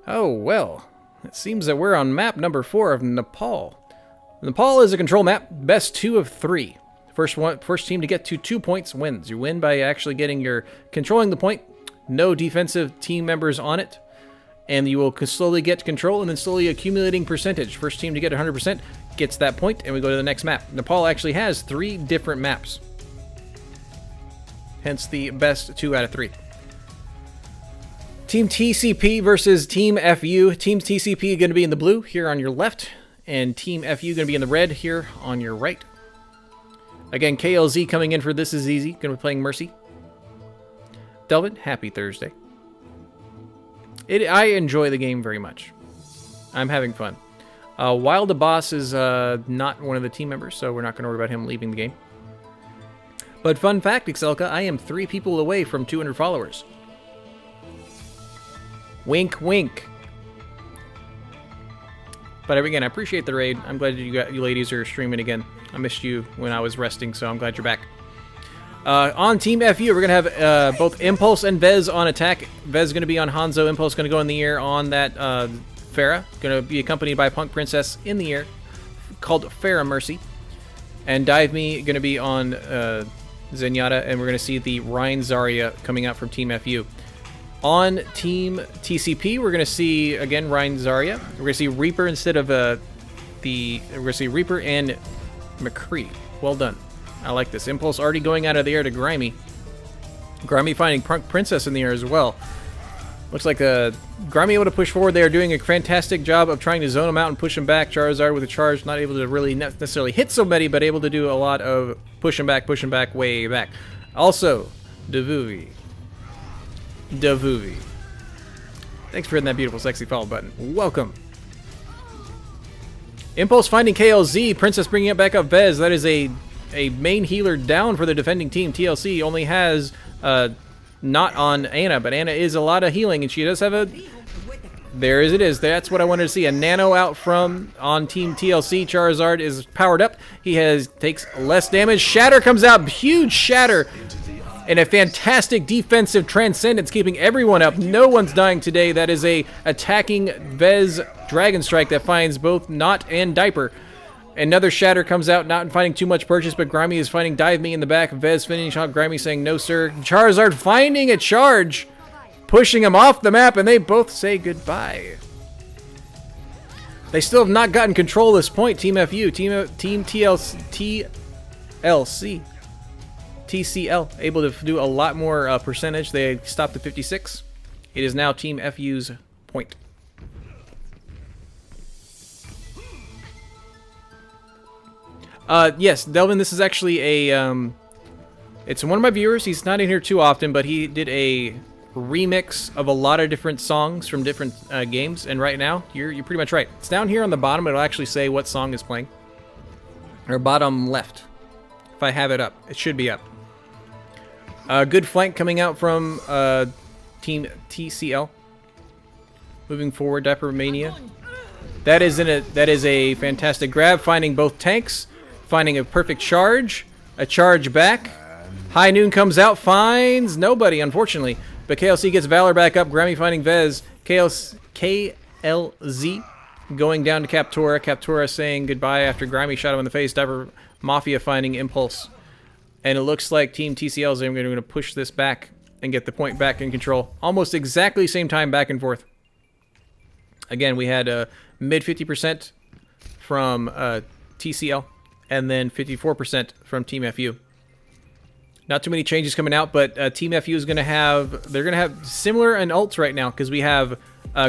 Oh, well. It seems that we're on map number 4 of Nepal. Nepal is a control map, best 2 of 3. First team to get to 2 points wins. You win by actually controlling the point. No defensive team members on it. And you will slowly get control and then slowly accumulating percentage. First team to get 100% gets that point, and we go to the next map. Nepal actually has 3 different maps. Hence the best 2 out of 3. Team TCP versus Team FU. Team TCP going to be in the blue here on your left, and Team FU going to be in the red here on your right. Again, KLZ coming in for This Is Easy. Going to be playing Mercy. Delvin, happy Thursday. I enjoy the game very much. I'm having fun. Wild the Boss is not one of the team members, so we're not going to worry about him leaving the game. But fun fact, Excelka, I am 3 people away from 200 followers. Wink, wink. But again, I appreciate the raid. I'm glad you ladies are streaming again. I missed you when I was resting, so I'm glad you're back. On Team FU, we're going to have both Impulse and Vez on attack. Vez going to be on Hanzo. Impulse going to go in the air on that Pharah. Going to be accompanied by Punk Princess in the air, called Pharah Mercy. And Dive Me going to be on Zenyatta, and we're going to see the Rhine Zarya coming out from Team FU. On Team TCP, we're going to see, again, Rhine Zarya. We're going to see Reaper instead of we're going to see Reaper and McCree. Well done. I like this. Impulse already going out of the air to Grimy. Grimy finding Punk Princess in the air as well. Looks like Grimy able to push forward. They are doing a fantastic job of trying to zone him out and push him back. Charizard with a charge, not able to really necessarily hit somebody, but able to do a lot of push him back, way back. Also, Davuvi. Thanks for hitting that beautiful, sexy follow button. Welcome. Impulse finding KLZ. Princess bringing it back up Vez. That is a main healer down for the defending team. TLC only has not on Anna, but Anna is a lot of healing, and she does have a... There it is. That's what I wanted to see. A nano out from on Team TLC. Charizard is powered up. He takes less damage. Shatter comes out. Huge Shatter. And a fantastic defensive Transcendence, keeping everyone up. No one's dying today. That is a attacking Vez Dragon Strike that finds both Knot and Diaper. Another Shatter comes out, not finding too much purchase, but Grimy is finding Dive Me in the back. Vez finishing off Grimy, saying, no, sir. Charizard finding a charge, pushing him off the map, and they both say goodbye. They still have not gotten control at this point. Team FU, Team TLC, TCL, able to do a lot more percentage. They stopped at 56. It is now Team FU's point. Yes, Delvin, this is actually a, it's one of my viewers. He's not in here too often, but he did a remix of a lot of different songs from different games, and right now, you're pretty much right. It's down here on the bottom. It'll actually say what song is playing. Or bottom left. If I have it up. It should be up. Good flank coming out from Team TCL. Moving forward, Diaper Mania. That is a fantastic grab, finding both tanks. Finding a perfect charge, a charge back. High Noon comes out, finds nobody, unfortunately. But KLC gets Valor back up. Grammy finding Vez. KLZ going down to Captora. Captora saying goodbye after Grimy shot him in the face. Diver Mafia finding Impulse. And it looks like Team TCL is going to push this back and get the point back in control. Almost exactly same time back and forth. Again, we had mid 50% from TCL. And then 54% from Team FU. Not too many changes coming out, but Team FU is going to have... They're going to have similar and ults right now, because we have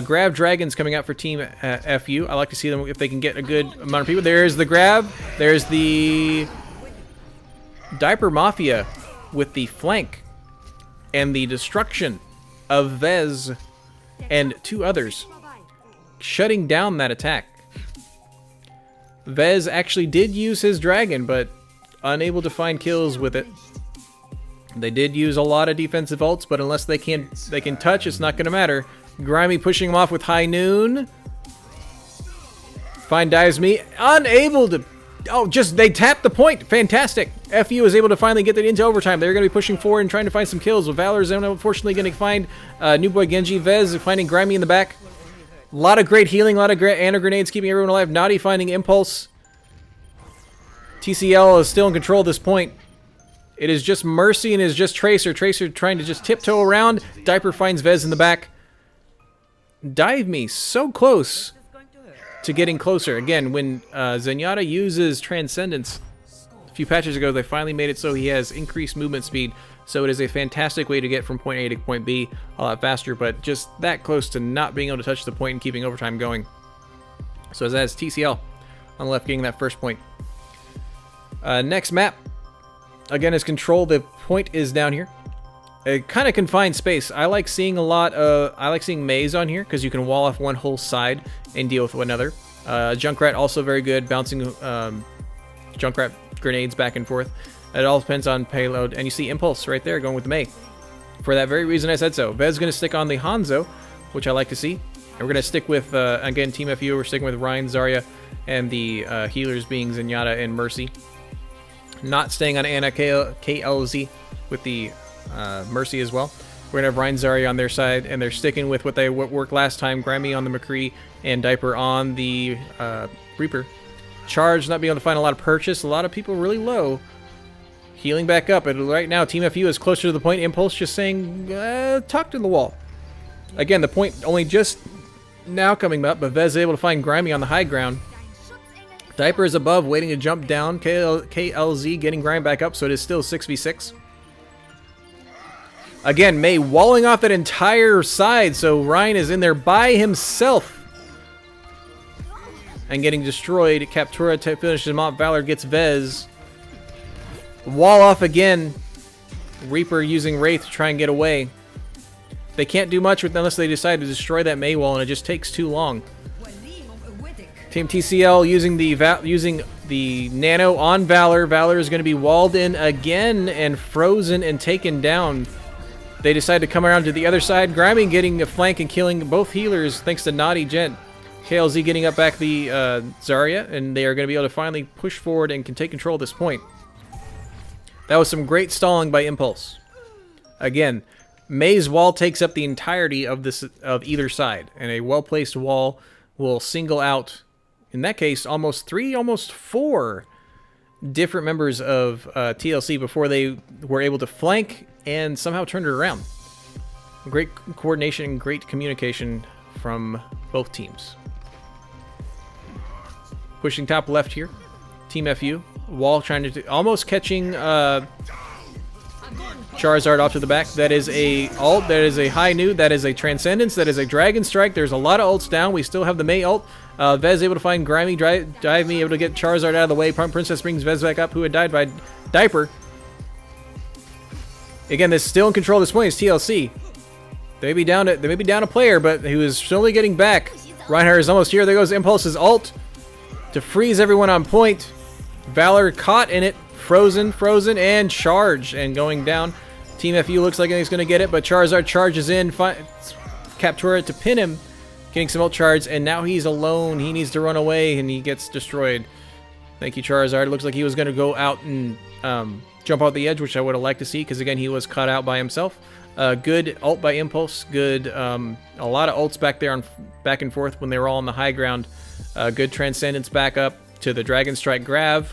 Grab Dragons coming out for Team FU. I like to see them if they can get a good amount of people. There's the Grab. There's the Diaper Mafia with the flank. And the destruction of Vez and 2 others. Shutting down that attack. Vez actually did use his dragon, but unable to find kills with it. They did use a lot of defensive ults, but unless they can touch, it's not going to matter. Grimy pushing him off with High Noon. Fine Dives Me. Unable to... Oh, they tapped the point. Fantastic. FU is able to finally get that into overtime. They're going to be pushing forward and trying to find some kills. With Valor is unfortunately going to find New Boy Genji. Vez finding Grimy in the back. A lot of great healing, a lot of great anti-grenades keeping everyone alive. Naughty finding Impulse. TCL is still in control at this point. It is just Mercy and it is just Tracer. Tracer trying to just tiptoe around. Diaper finds Vez in the back. Dive Me so close to getting closer. Again, when Zenyatta uses Transcendence a few patches ago, they finally made it so he has increased movement speed. So it is a fantastic way to get from point A to point B a lot faster, but just that close to not being able to touch the point and keeping overtime going. So that's TCL on the left getting that first point. Next map, again, is Control. The point is down here. A kind of confined space. I like seeing a lot of, I like seeing Maze on here because you can wall off one whole side and deal with another. Junkrat also very good, bouncing Junkrat grenades back and forth. It all depends on payload, and you see Impulse right there going with the Mei. For that very reason I said so. Vez going to stick on the Hanzo, which I like to see. And we're going to stick with, again, Team FU, we're sticking with Ryan, Zarya, and the healers being Zenyatta and Mercy. Not staying on Ana KLZ with the Mercy as well. We're going to have Ryan, Zarya on their side, and they're sticking with what they worked last time, Grammy on the McCree, and Diaper on the Reaper. Charge, not being able to find a lot of purchase, a lot of people really low. Healing back up, and right now Team FU is closer to the point. Impulse just saying, talk to the wall. Again, the point only just now coming up, but Vez is able to find Grimy on the high ground. Diaper is above, waiting to jump down. KLZ getting Grime back up, so it is still 6v6. Again, Mei walling off that entire side, so Ryan is in there by himself. And getting destroyed. Captura finishes him off. Valor gets Vez. Wall off again. Reaper using Wraith to try and get away. They can't do much with unless they decide to destroy that Mei wall, and it just takes too long. Team TCL using the Nano on Valor. Valor is going to be walled in again and frozen and taken down. They decide to come around to the other side. Grimy getting a flank and killing both healers thanks to Naughty Gent. KLZ getting up back the Zarya, and they are going to be able to finally push forward and can take control at this point. That was some great stalling by Impulse. Again, Mei's wall takes up the entirety of either side, and a well-placed wall will single out, in that case, almost 4 different members of TLC before they were able to flank and somehow turned it around. Great coordination, great communication from both teams. Pushing top left here, Team FU. Wall trying to almost catching Charizard off to the back. That is a ult. That is a high new. That is a Transcendence. That is a Dragon Strike. There's a lot of ults down. We still have the Mei ult. Vez able to find Grimy. Dive Me able to get Charizard out of the way. Princess brings Vez back up, who had died by Diaper. Again, this is still in control at this point. It's TLC. They may be down a player, but he was slowly getting back. Reinhardt is almost here. There goes Impulse's ult to freeze everyone on point. Valor caught in it, frozen, and charge, and going down. Team FU looks like he's going to get it, but Charizard charges in, Captura to pin him, getting some ult charge, and now he's alone. He needs to run away, and he gets destroyed. Thank you, Charizard. Looks like he was going to go out and jump out the edge, which I would have liked to see, because again, he was caught out by himself. Good ult by Impulse. Good, a lot of ults back there, back and forth when they were all on the high ground. Good Transcendence back up to the Dragon Strike grab.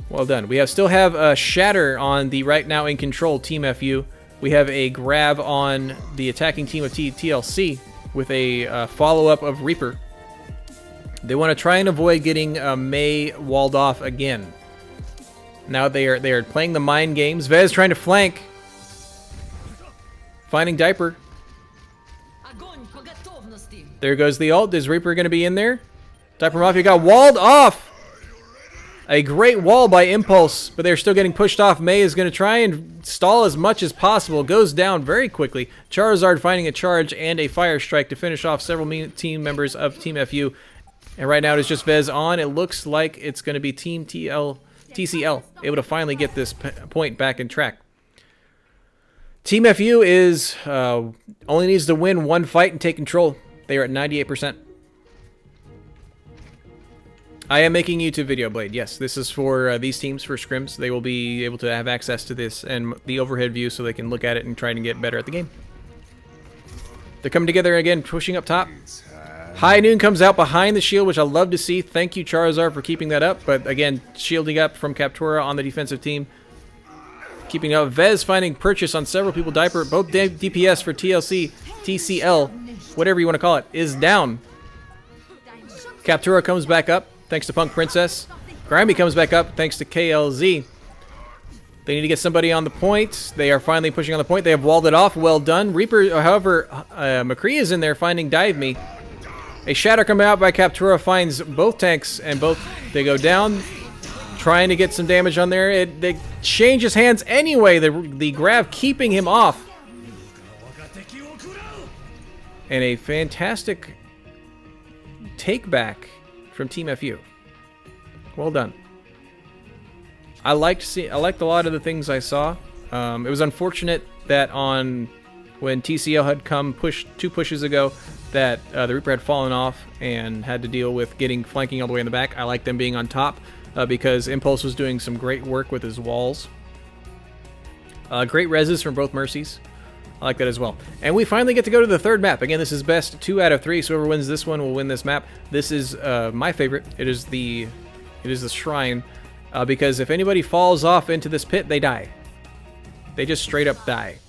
Well done. We still have a Shatter on the right now in control Team FU. We have a grab on the attacking team of TLC with a follow-up of Reaper. They want to try and avoid getting Mei walled off again. Now they are playing the mind games. Vez trying to flank. Finding Diaper. There goes the ult. Is Reaper going to be in there? Diaper Mafia got walled off. A great wall by Impulse, but they're still getting pushed off. Mei is going to try and stall as much as possible. Goes down very quickly. Charizard finding a charge and a Fire Strike to finish off several team members of Team FU. And right now it is just Vez on. It looks like it's going to be Team TCL able to finally get this point back in track. Team FU is only needs to win one fight and take control. They are at 98%. I am making YouTube video, Blade. Yes, this is for these teams, for scrims. They will be able to have access to this and the overhead view so they can look at it and try to get better at the game. They're coming together again, pushing up top. High Noon comes out behind the shield, which I love to see. Thank you, Charizard, for keeping that up. But again, shielding up from Captura on the defensive team. Keeping up. Vez finding purchase on several people. Diaper, both DPS for TLC, TCL, whatever you want to call it, is down. Captura comes back up, thanks to Punk Princess. Grimy comes back up, thanks to KLZ. They need to get somebody on the point. They are finally pushing on the point. They have walled it off. Well done. Reaper, however, McCree is in there finding Dive Me. A Shatter coming out by Captura finds both tanks, and both they go down. Trying to get some damage on there. It changes hands anyway. The grab keeping him off. And a fantastic take back from Team FU. Well done. I liked a lot of the things I saw. It was unfortunate that when TCL had come two pushes ago, that the Reaper had fallen off and had to deal with flanking all the way in the back. I like them being on top because Impulse was doing some great work with his walls. Great reses from both Mercies. I like that as well. And we finally get to go to the third map. Again, this is best 2 out of 3, so whoever wins this one will win this map. This is my favorite. It is the Shrine. Because if anybody falls off into this pit, they die. They just straight up die.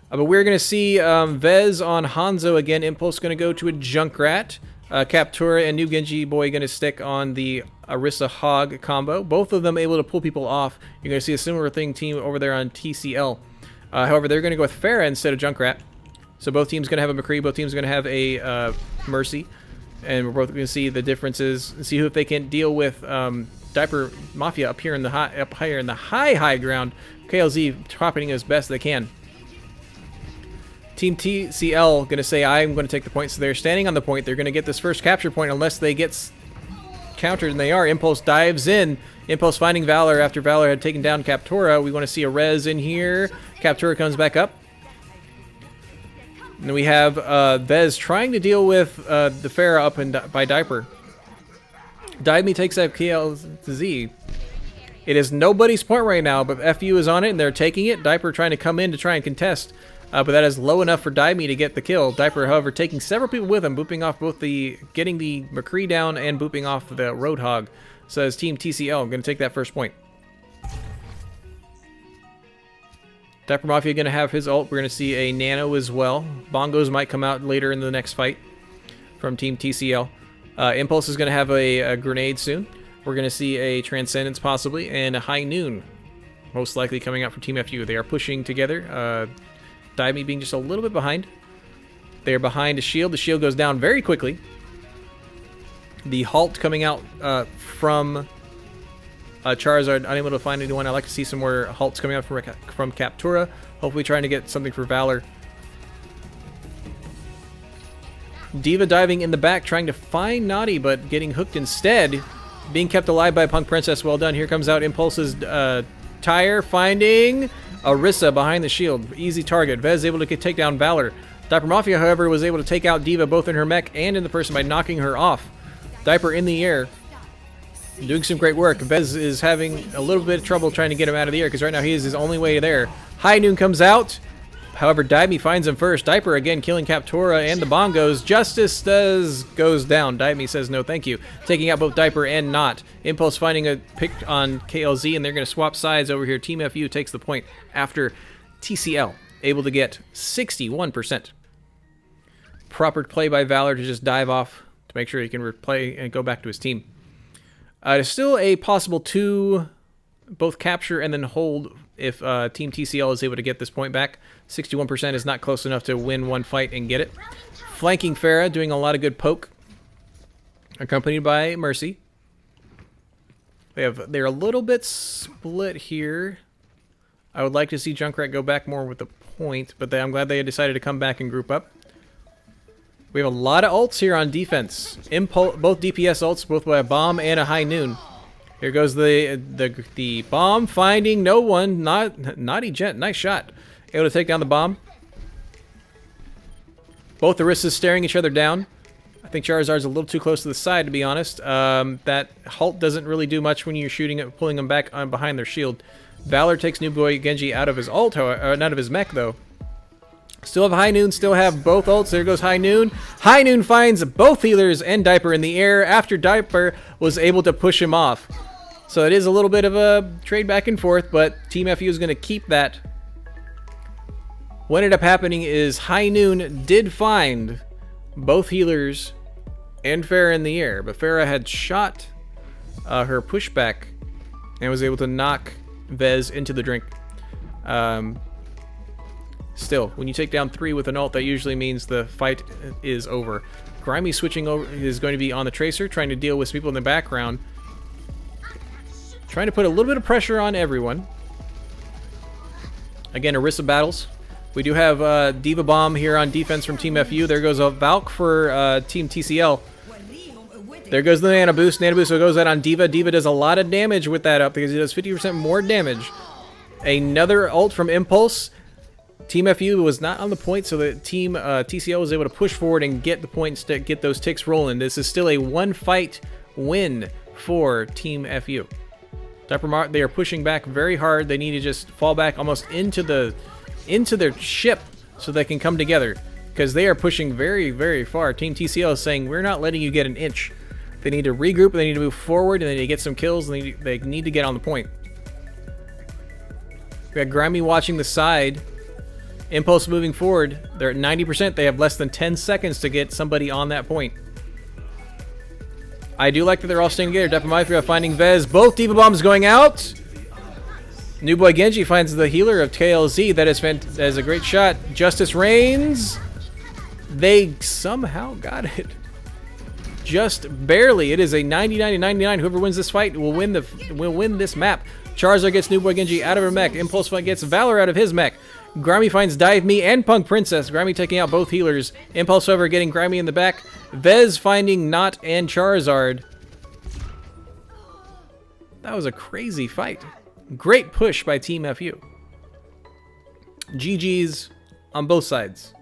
But we're going to see Vez on Hanzo again. Impulse going to go to a Junkrat. Captura and New Genji Boy going to stick on the Orisa Hog combo. Both of them able to pull people off. You're going to see a similar thing team over there on TCL. However, they're going to go with Farah instead of Junkrat. So both teams going to have a McCree. Both teams going to have a Mercy. And we're both going to see the differences and see if they can deal with Diaper Mafia up higher in the high ground. KLZ topping as best they can. Team TCL gonna say I'm gonna take the point, so they're standing on the point. They're gonna get this first capture point unless they get countered, and they are. Impulse dives in. Impulse finding Valor after Valor had taken down Captura. We want to see a res in here. Captura comes back up. And then we have Vez trying to deal with the Farah up and by Diaper. Dive Me takes out KLZ. It is nobody's point right now, but FU is on it and they're taking it. Diaper trying to come in to try and contest, but that is low enough for Dive Me to get the kill. Diaper, however, taking several people with him, booping off getting the McCree down and booping off the Roadhog. So as Team TCL, going to take that first point. Diaper Mafia going to have his ult. We're going to see a Nano as well. Bongos might come out later in the next fight from Team TCL. Impulse is going to have a grenade soon. We're going to see a Transcendence possibly, and a High Noon most likely coming out from Team FU. They are pushing together. Dive Me being just a little bit behind. They are behind a shield. The shield goes down very quickly. The halt coming out from Charizard, unable to find anyone. I like to see some more halts coming out from Captura. Hopefully trying to get something for Valor. Diva diving in the back, trying to find Naughty, but getting hooked instead. Being kept alive by Punk Princess. Well done. Here comes out Impulse's Tire, finding Orisa behind the shield. Easy target. Vez able to take down Valor. Diaper Mafia, however, was able to take out Diva both in her mech and in the person by knocking her off. Diaper in the air. Doing some great work. Vez is having a little bit of trouble trying to get him out of the air because right now he is his only way there. High Noon comes out. However, Dive Me finds him first. Diaper again killing Captura and the Bongos. Justice goes down. Dive Me says no thank you. Taking out both Diaper and Not. Impulse finding a pick on KLZ, and they're going to swap sides over here. Team FU takes the point after TCL able to get 61%. Proper play by Valor to just dive off to make sure he can replay and go back to his team. There's still a possible 2 both capture and then hold if Team TCL is able to get this point back. 61% is not close enough to win one fight and get it. Flanking Farah, doing a lot of good poke. Accompanied by Mercy. They're a little bit split here. I would like to see Junkrat go back more with the point, but I'm glad they decided to come back and group up. We have a lot of ults here on defense. Both DPS ults, both by a bomb and a High Noon. Here goes the bomb, finding no one. Naughty Jet, nice shot. Able to take down the bomb. Both Orisas staring each other down. I think Charizard's a little too close to the side, to be honest. That halt doesn't really do much when you're shooting it, pulling them back behind their shield. Valor takes New Boy Genji out of his ult, out of his mech, though. Still have High Noon, still have both ults. There goes High Noon. High Noon finds both healers and Diaper in the air after Diaper was able to push him off. So it is a little bit of a trade back and forth, but Team FU is going to keep that. What ended up happening is High Noon did find both healers and Farah in the air, but Farah had shot her pushback and was able to knock Vez into the drink. Still, when you take down 3 with an ult, that usually means the fight is over. Grimy switching over is going to be on the Tracer, trying to deal with people in the background. Trying to put a little bit of pressure on everyone. Again, Orisa battles. We do have Diva Bomb here on defense from Team FU. There goes a Valk for Team TCL. There goes the Nano Boost. Nano Boost goes out on Diva. Diva does a lot of damage with that up because he does 50% more damage. Another ult from Impulse. Team FU was not on the point, so the Team TCL was able to push forward and get the points to get those ticks rolling. This is still a one-fight win for Team FU. They are pushing back very hard. They need to just fall back almost into their ship so they can come together because they are pushing very, very far. Team TCL is saying, we're not letting you get an inch. They need to regroup, they need to move forward, and they need to get some kills, and they need to get on the point. We got Grimy watching the side. Impulse moving forward. They're at 90%. They have less than 10 seconds to get somebody on that point. I do like that they're all staying together. Defamithria finding Vez. Both Diva Bombs going out. New Boy Genji finds the healer of KLZ. That is a great shot. Justice reigns. They somehow got it. Just barely. It is a 99-99. Whoever wins this fight will win this map. Charizard gets New Boy Genji out of her mech. Impulse gets Valor out of his mech. Grimy finds Dive Me and Punk Princess. Grimy taking out both healers. Impulse over getting Grimy in the back. Vez finding Not and Charizard. That was a crazy fight. Great push by Team FU. GG's on both sides.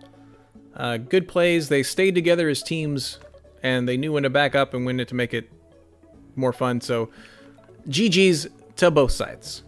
Good plays. They stayed together as teams, and they knew when to back up and when to make it more fun. So GG's to both sides.